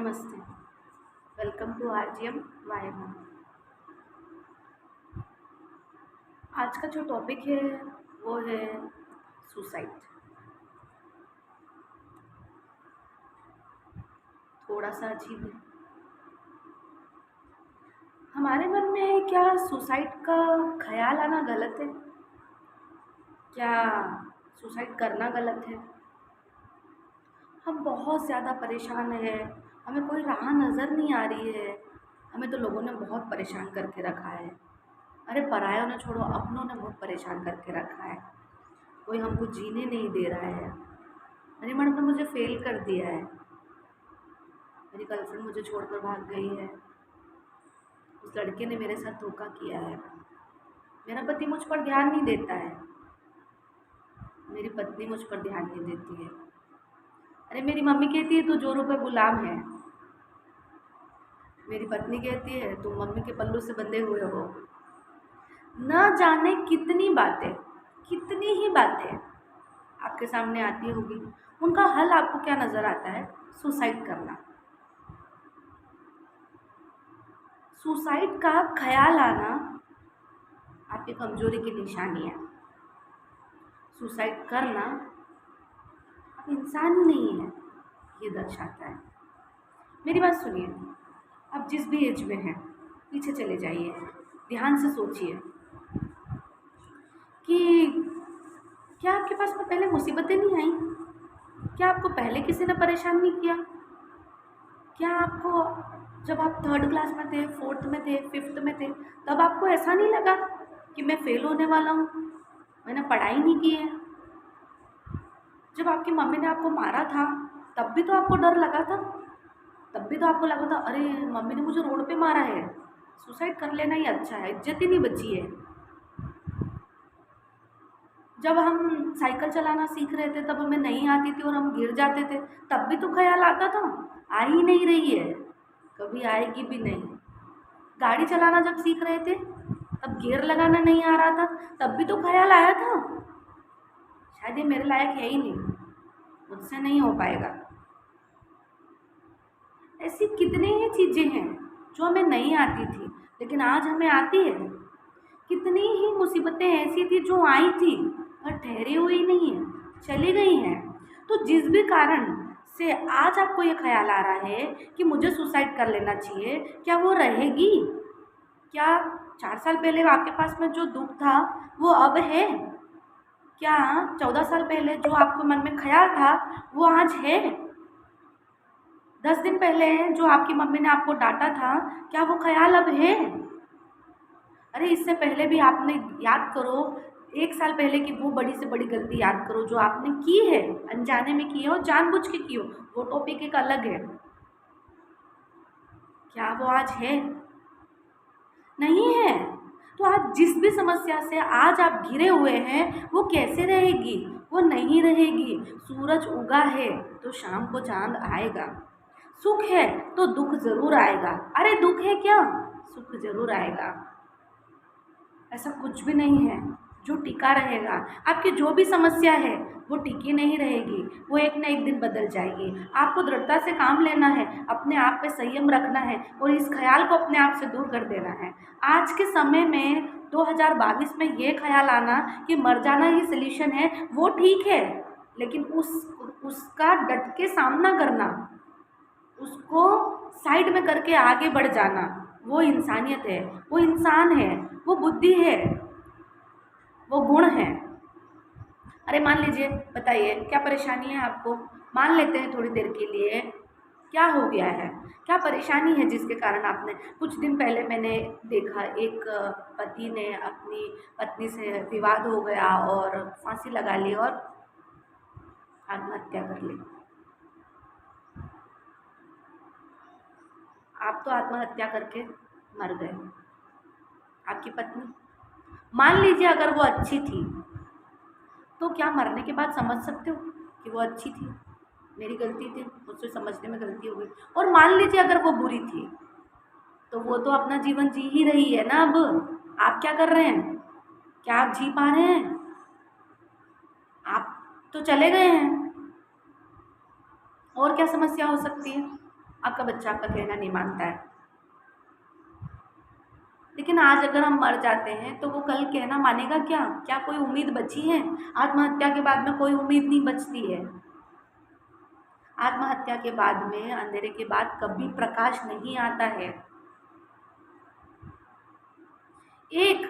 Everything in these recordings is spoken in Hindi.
नमस्ते। Welcome to RGM vibe. आज का जो टॉपिक है वो है सुसाइड। थोड़ा सा अजीब है। हमारे मन में क्या सुसाइड का ख्याल आना गलत है? क्या सुसाइड करना गलत है? हम बहुत ज़्यादा परेशान हैं, हमें कोई राह नज़र नहीं आ रही है। हमें तो लोगों ने बहुत परेशान करके रखा है। अरे परायों ने छोड़ो, अपनों ने बहुत परेशान करके रखा है। कोई हमको जीने नहीं दे रहा है। मेरे मन ने मुझे फेल कर दिया है। मेरी गर्लफ्रेंड मुझे छोड़कर भाग गई है। उस लड़के ने मेरे साथ धोखा किया है। मेरा पति मुझ पर ध्यान नहीं देता है। मेरी पत्नी मुझ पर ध्यान नहीं देती है। अरे मेरी मम्मी कहती है तू जोरों पे गुलाम है। मेरी पत्नी कहती है तुम मम्मी के पल्लू से बंधे हुए हो। न जाने कितनी ही बातें आपके सामने आती होगी। उनका हल आपको क्या नज़र आता है? सुसाइड करना। सुसाइड का ख्याल आना आपकी कमजोरी की निशानी है। सुसाइड करना आप इंसान ही नहीं है, ये दर्शाता है। मेरी बात सुनिए, आप जिस भी एज में हैं पीछे चले जाइए, ध्यान से सोचिए कि क्या आपके पास में पहले मुसीबतें नहीं आई? क्या आपको पहले किसी ने परेशान नहीं किया? क्या आपको जब आप 3rd क्लास में थे, 4th में थे, 5th में थे, तब आपको ऐसा नहीं लगा कि मैं फेल होने वाला हूँ, मैंने पढ़ाई नहीं की है? जब आपकी मम्मी ने आपको मारा था तब भी तो आपको डर लगा था। तब भी तो आपको लगा था अरे मम्मी ने मुझे रोड पे मारा है, सुसाइड कर लेना ही अच्छा है, इज्जत ही नहीं बची है। जब हम साइकिल चलाना सीख रहे थे तब हमें नहीं आती थी और हम गिर जाते थे, तब भी तो ख्याल आता था आ ही नहीं रही है, कभी आएगी भी नहीं। गाड़ी चलाना जब सीख रहे थे तब गियर लगाना नहीं आ रहा था, तब भी तो ख्याल आया था शायद ये मेरे लायक है ही नहीं, मुझसे नहीं हो पाएगा। ऐसी कितनी ही चीज़ें हैं जो हमें नहीं आती थी लेकिन आज हमें आती है। कितनी ही मुसीबतें ऐसी थी जो आई थी पर ठहरी हुई नहीं है, चली गई हैं। तो जिस भी कारण से आज आपको ये ख्याल आ रहा है कि मुझे सुसाइड कर लेना चाहिए, क्या वो रहेगी? क्या 4 साल पहले आपके पास में जो दुख था वो अब है? क्या 14 साल पहले जो आपको मन में ख्याल था वो आज है? 10 दिन पहले जो आपकी मम्मी ने आपको डांटा था, क्या वो ख्याल अब है? अरे इससे पहले भी आपने याद करो, 1 साल पहले की वो बड़ी से बड़ी गलती याद करो जो आपने की है, अनजाने में की है और जानबूझ के की हो, वो टॉपिक एक अलग है। क्या वो आज है? नहीं है। तो आज जिस भी समस्या से आज आप घिरे हुए हैं वो कैसे रहेगी? वो नहीं रहेगी। सूरज उगा है तो शाम को चांद आएगा। सुख है तो दुख जरूर आएगा। अरे दुख है क्या, सुख जरूर आएगा। ऐसा कुछ भी नहीं है जो टिका रहेगा। आपकी जो भी समस्या है वो टिकी नहीं रहेगी, वो एक ना एक दिन बदल जाएगी। आपको दृढ़ता से काम लेना है, अपने आप पे संयम रखना है और इस ख्याल को अपने आप से दूर कर देना है। आज के समय में 2022 में ये ख्याल आना कि मर जाना ही सल्यूशन है वो ठीक है, लेकिन उसका डट के सामना करना, उसको साइड में करके आगे बढ़ जाना, वो इंसानियत है, वो इंसान है, वो बुद्धि है, वो गुण है। अरे मान लीजिए, बताइए क्या परेशानी है आपको? मान लेते हैं थोड़ी देर के लिए, क्या हो गया है? क्या परेशानी है जिसके कारण आपने कुछ दिन पहले मैंने देखा एक पति ने अपनी पत्नी से विवाद हो गया और फांसी लगा ली और आत्महत्या कर ली। आप तो आत्महत्या करके मर गए। आपकी पत्नी, मान लीजिए अगर वो अच्छी थी तो क्या मरने के बाद समझ सकते हो कि वो अच्छी थी, मेरी गलती थी, मुझसे समझने में गलती हो गई? और मान लीजिए अगर वो बुरी थी तो वो तो अपना जीवन जी ही रही है ना। अब आप क्या कर रहे हैं? क्या आप जी पा रहे हैं? आप तो चले गए हैं। और क्या समस्या हो सकती है? आपका बच्चा आपका कहना नहीं मानता है। लेकिन आज अगर हम मर जाते हैं तो वो कल कहना मानेगा क्या? क्या कोई उम्मीद बची है? आत्महत्या के बाद में कोई उम्मीद नहीं बचती है। आत्महत्या के बाद में, अंधेरे के बाद कभी प्रकाश नहीं आता है। एक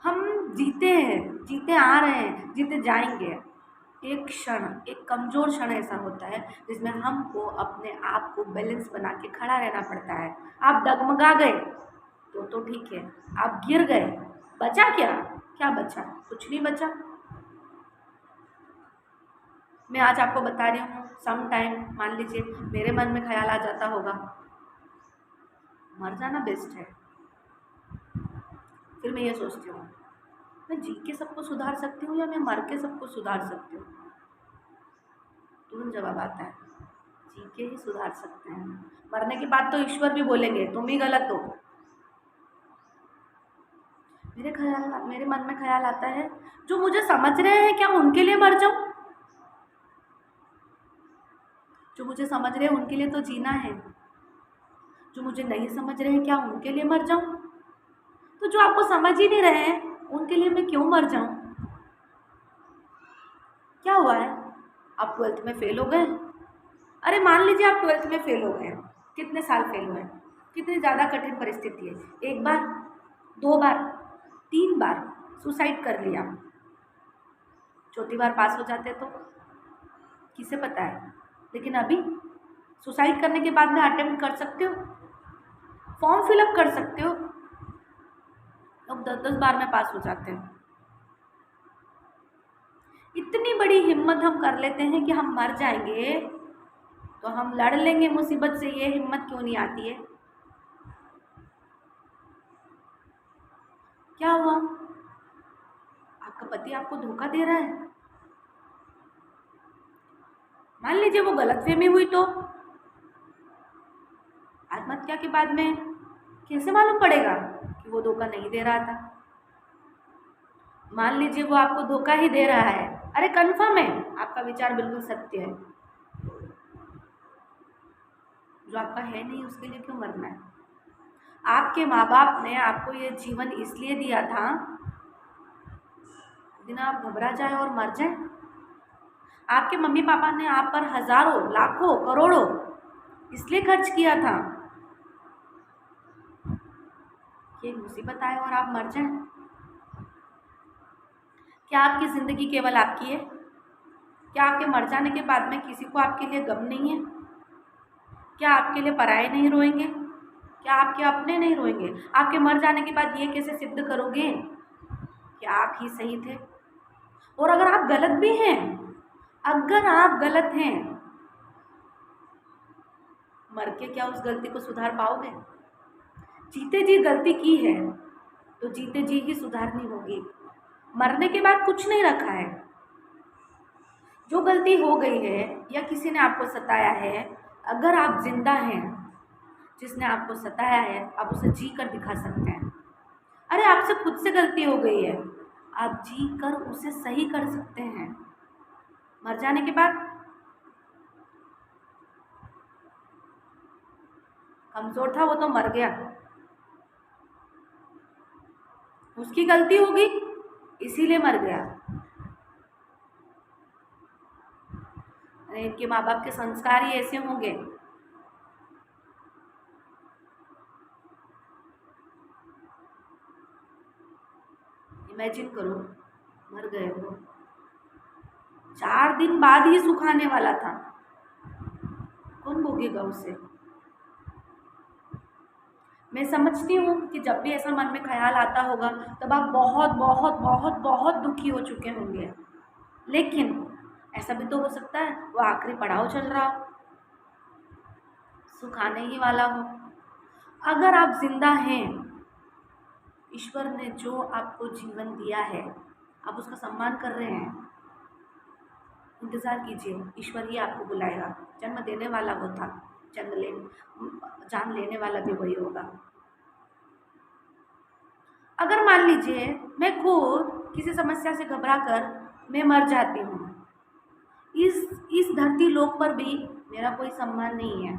हम जीते हैं, जीते आ रहे हैं, जीते जाएंगे। एक क्षण, एक कमज़ोर क्षण ऐसा होता है जिसमें हमको अपने आप को बैलेंस बना के खड़ा रहना पड़ता है। आप डगमगा गए तो ठीक है, आप गिर गए, बचा क्या? क्या बचा? कुछ नहीं बचा। मैं आज आपको बता रही हूँ, सम टाइम मान लीजिए मेरे मन में ख्याल आ जाता होगा, मर जाना बेस्ट है। फिर मैं ये सोचती हूँ, मैं जी के सबको सुधार सकती हूँ या मैं मर के सबको सुधार सकती हूँ? तुरंत जवाब आता है, जी के ही सुधार सकते हैं। मरने के बाद तो ईश्वर भी बोलेंगे तुम ही गलत हो। मेरे मन में ख्याल आता है, जो मुझे समझ रहे हैं क्या उनके लिए मर जाऊं? जो मुझे समझ रहे हैं उनके लिए तो जीना है। जो मुझे नहीं समझ रहे हैं क्या उनके लिए मर जाऊं? तो जो आपको समझ ही नहीं रहे हैं उनके लिए मैं क्यों मर जाऊं? क्या हुआ है? आप 12th में फेल हो गए? अरे मान लीजिए आप 12th में फेल हो गए, कितने साल फेल हुए? कितनी ज़्यादा कठिन परिस्थिति है। एक बार, 2 बार, 3 बार सुसाइड कर लिया, चौथी बार पास हो जाते तो किसे पता है। लेकिन अभी सुसाइड करने के बाद में अटेम्प्ट कर सकते हो, फॉर्म फिलअप कर सकते हो। लोग 10-10 बार में पास हो जाते हैं। इतनी बड़ी हिम्मत हम कर लेते हैं कि हम मर जाएंगे तो हम लड़ लेंगे मुसीबत से, ये हिम्मत क्यों नहीं आती है? क्या हुआ? आपका पति आपको धोखा दे रहा है, मान लीजिए वो गलतफहमी हुई तो आत्महत्या के बाद में कैसे मालूम पड़ेगा कि वो धोखा नहीं दे रहा था? मान लीजिए वो आपको धोखा ही दे रहा है, अरे कन्फर्म है आपका विचार बिल्कुल सत्य है, जो आपका है नहीं उसके लिए क्यों मरना है? आपके माँ बाप ने आपको ये जीवन इसलिए दिया था दिन आप घबरा जाए और मर जाए। आपके मम्मी पापा ने आप पर हजारों, लाखों, करोड़ों इसलिए खर्च किया था कि एक मुसीबत आए और आप मर जाएं। क्या आपकी ज़िंदगी केवल आपकी है? क्या आपके मर जाने के बाद में किसी को आपके लिए गम नहीं है? क्या आपके लिए पराये नहीं रोएंगे? क्या आपके अपने नहीं रोएंगे? आपके मर जाने के बाद ये कैसे सिद्ध करोगे कि आप ही सही थे? और अगर आप गलत भी हैं, अगर आप गलत हैं, मर के क्या उस गलती को सुधार पाओगे? जीते जी गलती की है तो जीते जी ही सुधारनी होगी। मरने के बाद कुछ नहीं रखा है। जो गलती हो गई है या किसी ने आपको सताया है, अगर आप जिंदा हैं, जिसने आपको सताया है आप उसे जी कर दिखा सकते हैं। अरे आपसे खुद से गलती हो गई है, आप जी कर उसे सही कर सकते हैं। मर जाने के बाद कमज़ोर था वो तो मर गया, उसकी गलती होगी इसीलिए मर गया। अरे इनके माँ बाप के संस्कार ही ऐसे होंगे। इमेजिन करो, मर गए हो, 4 दिन बाद ही सुखाने वाला था, कौन भोगेगा उसे? मैं समझती हूँ कि जब भी ऐसा मन में ख्याल आता होगा तब आप बहुत बहुत बहुत बहुत दुखी हो चुके होंगे। लेकिन ऐसा भी तो हो सकता है वो आखिरी पड़ाव चल रहा हो, सुखाने ही वाला हो। अगर आप जिंदा हैं, ईश्वर ने जो आपको जीवन दिया है आप उसका सम्मान कर रहे हैं, इंतज़ार कीजिए, ईश्वर ही आपको बुलाएगा। जन्म देने वाला वो था, जान लेने वाला भी वही होगा। अगर मान लीजिए मैं खुद किसी समस्या से घबरा कर मैं मर जाती हूँ, इस धरती लोक पर भी मेरा कोई सम्मान नहीं है,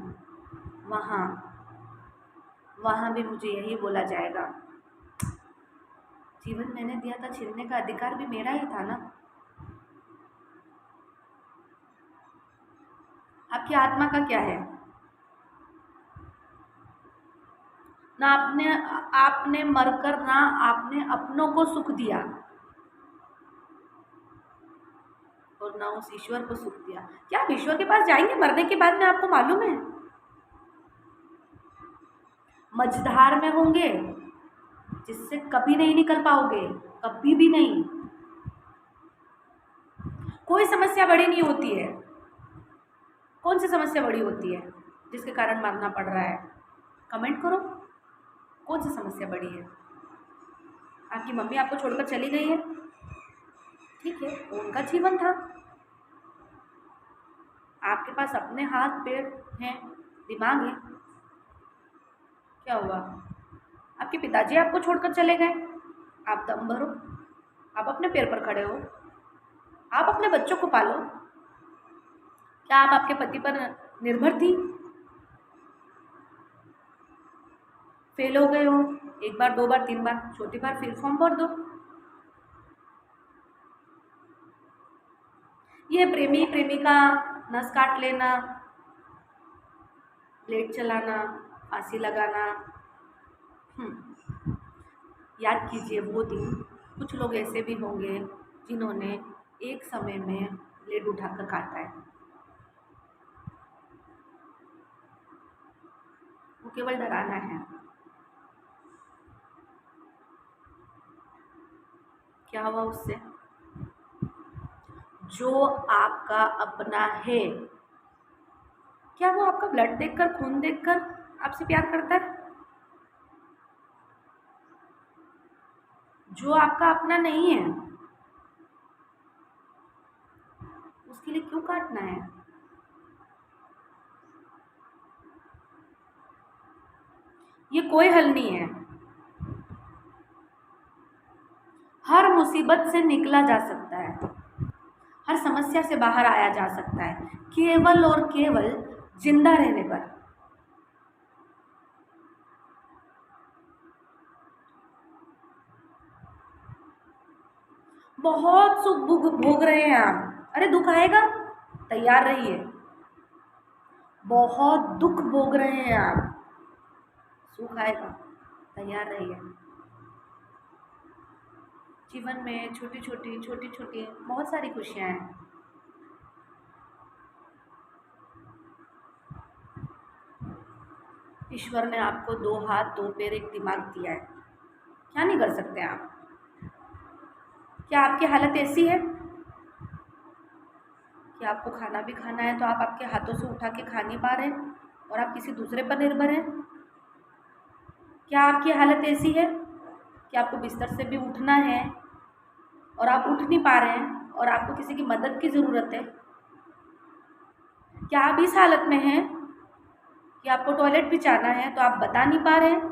वहाँ वहाँ भी मुझे यही बोला जाएगा, जीवन मैंने दिया था, छीनने का अधिकार भी मेरा ही था ना। आपकी आत्मा का क्या है? ना आपने आपने मरकर ना आपने अपनों को सुख दिया और ना उस ईश्वर को सुख दिया। क्या आप ईश्वर के पास जाएंगे मरने के बाद में? आपको मालूम है मझधार में होंगे जिससे कभी नहीं निकल पाओगे, कभी भी नहीं। कोई समस्या बड़ी नहीं होती है। कौन सी समस्या बड़ी होती है जिसके कारण मरना पड़ रहा है? कमेंट करो, कौन सी समस्या बड़ी है? आपकी मम्मी आपको छोड़कर चली गई है, ठीक है, उनका जीवन था। आपके पास अपने हाथ पैर हैं, दिमाग है, क्या हुआ? आपके पिताजी आपको छोड़कर चले गए, आप दम भरो, आप अपने पैर पर खड़े हो, आप अपने बच्चों को पालो। क्या आप आपके पति पर निर्भर थी? फेल हो गए हो, एक बार, दो बार, तीन बार, चौथी बार फिर फॉर्म भर दो। ये प्रेमी प्रेमिका, नस काट लेना, ब्लेड चलाना, फांसी लगाना, याद कीजिए वो दिन। कुछ लोग ऐसे भी होंगे जिन्होंने एक समय में ब्लेड उठाकर काटा है। वो केवल डराना है। क्या हुआ उससे? जो आपका अपना है, क्या वो आपका ब्लड देखकर, खून देखकर आपसे प्यार करता है? जो आपका अपना नहीं है उसके लिए क्यों काटना है? ये कोई हल नहीं है। हर मुसीबत से निकला जा सकता है, हर समस्या से बाहर आया जा सकता है, केवल और केवल जिंदा रहने पर। बहुत सुख भोग रहे हैं आप, अरे दुख आएगा, तैयार रहिए। बहुत दुख भोग रहे हैं आप, सुख आएगा, तैयार रहिए। जीवन में छोटी छोटी छोटी छोटी बहुत सारी खुशियां हैं। ईश्वर ने आपको दो हाथ, दो पैर, एक दिमाग दिया है, क्या नहीं कर सकते आप? क्या आपकी हालत ऐसी है कि आपको खाना भी खाना है तो आप आपके हाथों से उठा के खा नहीं पा रहे हैं और आप किसी दूसरे पर निर्भर हैं? क्या आपकी हालत ऐसी है कि आपको बिस्तर से भी उठना है और आप उठ नहीं पा रहे हैं और आपको किसी की मदद की ज़रूरत है? क्या आप इस हालत में हैं कि आपको टॉयलेट भी जाना है तो आप बता नहीं पा रहे हैं?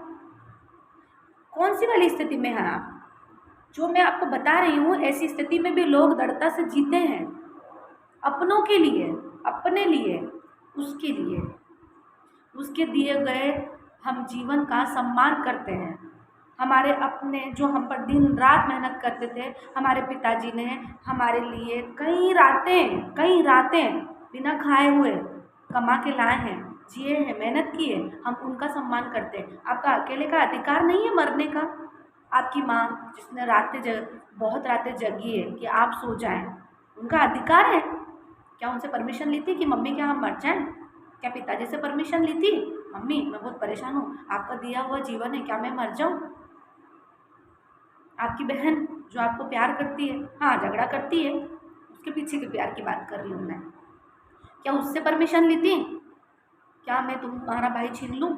कौन सी वाली स्थिति में हैं आप? जो मैं आपको बता रही हूँ, ऐसी स्थिति में भी लोग दृढ़ता से जीते हैं, अपनों के लिए, अपने लिए, उसके लिए, उसके दिए गए हम जीवन का सम्मान करते हैं। हमारे अपने जो हम पर दिन रात मेहनत करते थे, हमारे पिताजी ने हमारे लिए कई रातें बिना खाए हुए कमा के लाए हैं, जिए हैं, मेहनत की है, हम उनका सम्मान करते हैं। आपका अकेले का अधिकार नहीं है मरने का। आपकी माँ जिसने बहुत रातें जगी है कि आप सो जाएं, उनका अधिकार है। क्या उनसे परमिशन ली थी कि मम्मी क्या हम मर जाएं? क्या पिताजी से परमिशन ली थी, मम्मी मैं बहुत परेशान हूँ, आपका दिया हुआ जीवन है, क्या मैं मर जाऊँ? आपकी बहन जो आपको प्यार करती है, हाँ झगड़ा करती है, उसके पीछे के प्यार की बात कर रही हूँ मैं, क्या उससे परमिशन ली थी? क्या मैं तुम्हारा भाई छीन लूँ?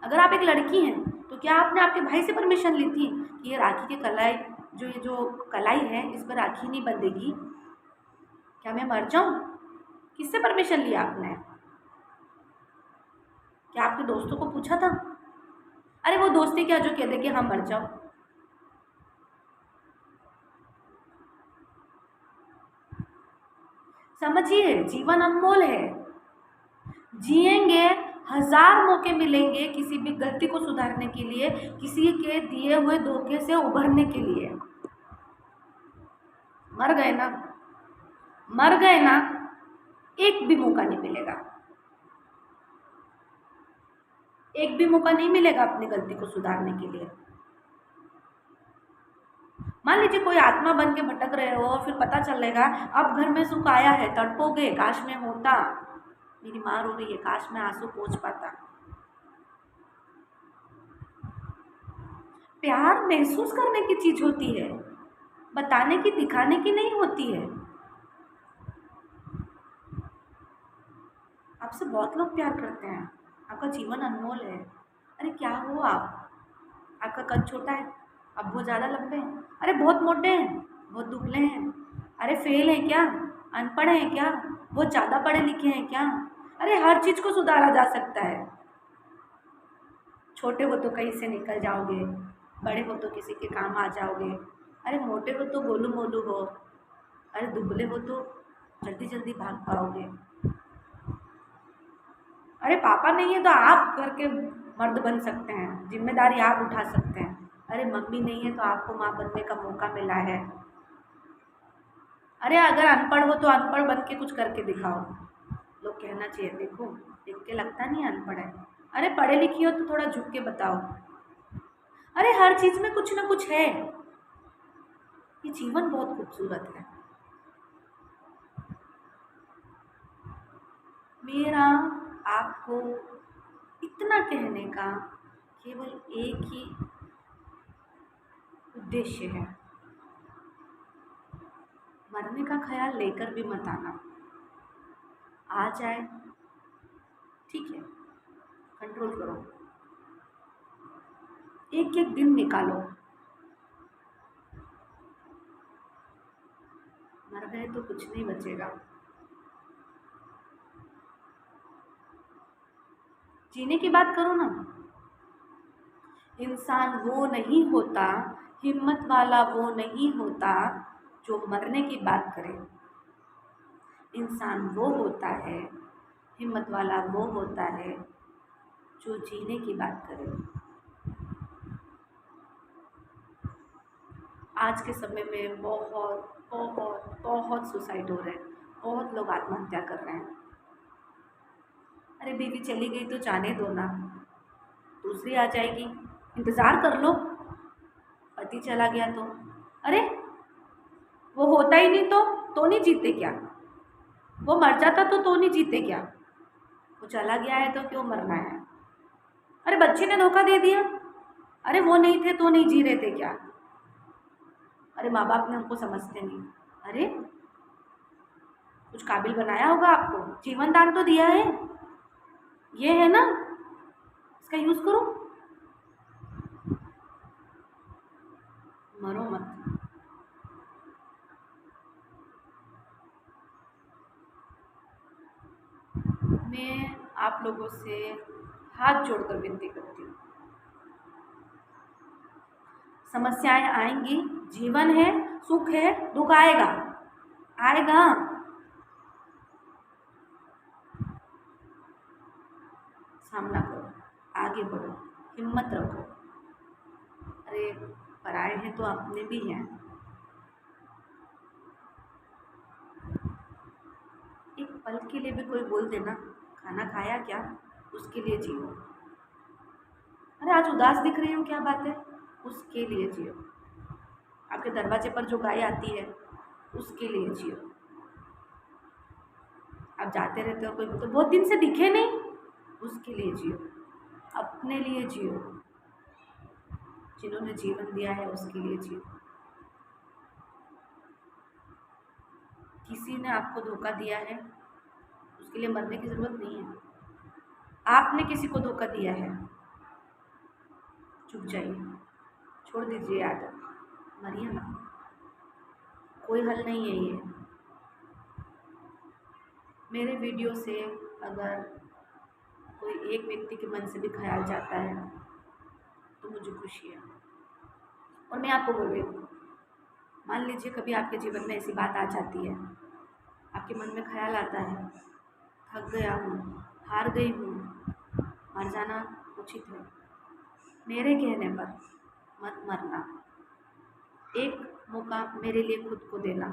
अगर आप एक लड़की हैं तो क्या आपने आपके भाई से परमिशन ली थी कि ये राखी की कलाई, ये जो कलाई है इस पर राखी नहीं बंधेगी, क्या मैं मर जाऊँ? किससे परमिशन लिया आपने? क्या आपके दोस्तों को पूछा था? अरे वो दोस्ती क्या जो कहते कि हाँ मर जाओ। समझिए जीवन अनमोल है, जिएंगे 1000 मौके मिलेंगे किसी भी गलती को सुधारने के लिए, किसी के दिए हुए धोखे से उभरने के लिए। मर गए ना, मर गए ना, एक भी मौका नहीं मिलेगा, एक भी मौका नहीं मिलेगा अपनी गलती को सुधारने के लिए। मान लीजिए कोई आत्मा बन के भटक रहे हो और फिर पता चलेगा अब घर में सुख आया है, तड़पोगे, काश में होता, मेरी माँ रो रही है, काश में आंसू पोंछ पाता। प्यार महसूस करने की चीज होती है, बताने की, दिखाने की नहीं होती है। आपसे बहुत लोग प्यार करते हैं, आपका जीवन अनमोल है। अरे क्या हो आप, आपका कद छोटा है, आप बहुत ज़्यादा लंबे हैं, अरे बहुत मोटे हैं, बहुत दुबले हैं, अरे फेल हैं क्या, अनपढ़ हैं क्या, बहुत ज़्यादा पढ़े लिखे हैं क्या। अरे हर चीज़ को सुधारा जा सकता है। छोटे हो तो कहीं से निकल जाओगे, बड़े हो तो किसी के काम आ जाओगे, अरे मोटे हो तो गोलू मोलू हो, अरे दुबले हो तो जल्दी जल्दी भाग पाओगे। अरे पापा नहीं है तो आप घर के मर्द बन सकते हैं, जिम्मेदारी आप उठा सकते हैं। अरे मम्मी नहीं है तो आपको माँ बनने का मौका मिला है। अरे अगर अनपढ़ हो तो अनपढ़ बन के कुछ करके दिखाओ, लोग कहना चाहिए देखो देख के लगता नहीं अनपढ़ है। अरे पढ़े लिखी हो तो थोड़ा झुक के बताओ। अरे हर चीज़ में कुछ ना कुछ है। ये जीवन बहुत खूबसूरत है। मेरा आपको इतना कहने का केवल एक ही उद्देश्य है, मरने का ख्याल लेकर भी मत आना। आ जाए ठीक है, कंट्रोल करो, एक एक दिन निकालो। मर गए तो कुछ नहीं बचेगा। जीने की बात करो ना, इंसान वो नहीं होता, हिम्मत वाला वो नहीं होता जो मरने की बात करे। इंसान वो होता है, हिम्मत वाला वो होता है जो जीने की बात करे। आज के समय में बहुत बहुत बहुत सुसाइड हो रहे हैं, बहुत लोग आत्महत्या कर रहे हैं। अरे बीवी चली गई तो जाने दो ना, दूसरी आ जाएगी, इंतज़ार कर लो। पति चला गया तो अरे वो होता ही नहीं तो नहीं जीते क्या, वो मर जाता तो नहीं जीते क्या, वो चला गया है तो क्यों मरना है। अरे बच्चे ने धोखा दे दिया, अरे वो नहीं थे तो नहीं जी रहे थे क्या। अरे माँ बाप ने हमको समझते नहीं, अरे कुछ काबिल बनाया होगा आपको, जीवन दान तो दिया है, ये है ना, इसका यूज़ करो, मरो मत। मैं आप लोगों से हाथ जोड़कर विनती करती हूँ, समस्याएं आएंगी, जीवन है, सुख है, दुख आएगा, आएगा। सामना करो, आगे बढ़ो, हिम्मत रखो। अरे पराए हैं तो अपने भी हैं। एक पल के लिए भी कोई बोल देना खाना खाया क्या, उसके लिए जियो। अरे आज उदास दिख रही हो, क्या बात है, उसके लिए जियो। आपके दरवाजे पर जो गाय आती है उसके लिए जियो। आप जाते रहते हो, कोई तो बहुत दिन से दिखे नहीं, उसके लिए जियो, अपने लिए जियो, जिन्होंने जीवन दिया है उसके लिए जियो। किसी ने आपको धोखा दिया है, उसके लिए मरने की ज़रूरत नहीं है। आपने किसी को धोखा दिया है, चुप जाइए, छोड़ दीजिए आदत, मरिए ना, कोई हल नहीं है ये। मेरे वीडियो से अगर कोई एक व्यक्ति के मन से भी ख्याल जाता है तो मुझे खुशी है। और मैं आपको बोल रही हूँ, मान लीजिए कभी आपके जीवन में ऐसी बात आ जाती है, आपके मन में ख्याल आता है थक गया हूँ, हार गई हूँ, मर जाना उचित है। मेरे कहने पर मत मरना। एक मौका मेरे लिए खुद को देना,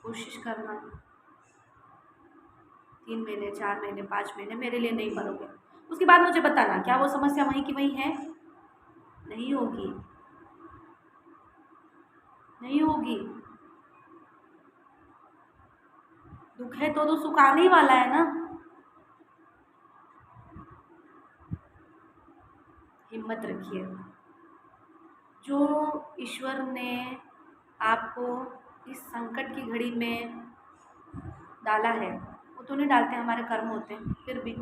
कोशिश करना। 3 महीने, 4 महीने, 5 महीने मेरे लिए नहीं मरोगे, उसके बाद मुझे बताना क्या वो समस्या वहीं की वहीं है? नहीं होगी, नहीं होगी। दुख है तो सुख आने ही वाला है ना। हिम्मत रखिए। जो ईश्वर ने आपको इस संकट की घड़ी में डाला है, वो तो नहीं डालते, हमारे कर्म होते हैं। फिर भी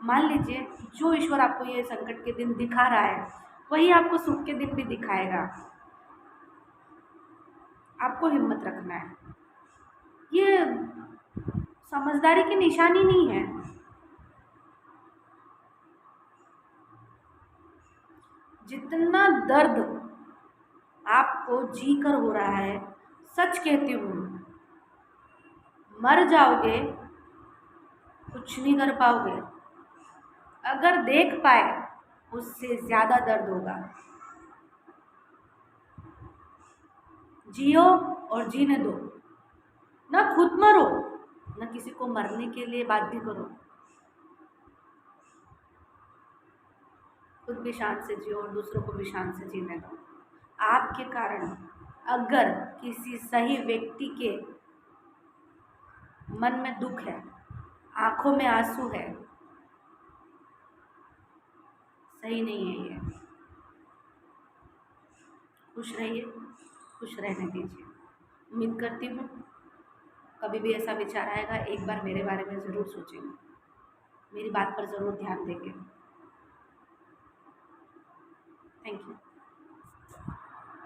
मान लीजिए जो ईश्वर आपको ये संकट के दिन दिखा रहा है, वही आपको सुख के दिन भी दिखाएगा। आपको हिम्मत रखना है। ये समझदारी की निशानी नहीं है। जितना दर्द आपको जी कर हो रहा है, सच कहती हूँ, मर जाओगे कुछ नहीं कर पाओगे। अगर देख पाए उससे ज्यादा दर्द होगा। जियो और जीने दो, ना खुद मरो ना किसी को मरने के लिए बाध्य करो। खुद भी शांत से जियो और दूसरों को भी शांत से जीने दो। आपके कारण अगर किसी सही व्यक्ति के मन में दुख है, आंखों में आंसू है, सही नहीं है ये। खुश रहिए, खुश रहने दीजिए। उम्मीद करती हूँ कभी भी ऐसा विचार आएगा, एक बार मेरे बारे में ज़रूर सोचेंगे, मेरी बात पर ज़रूर ध्यान देंगे। Thank you.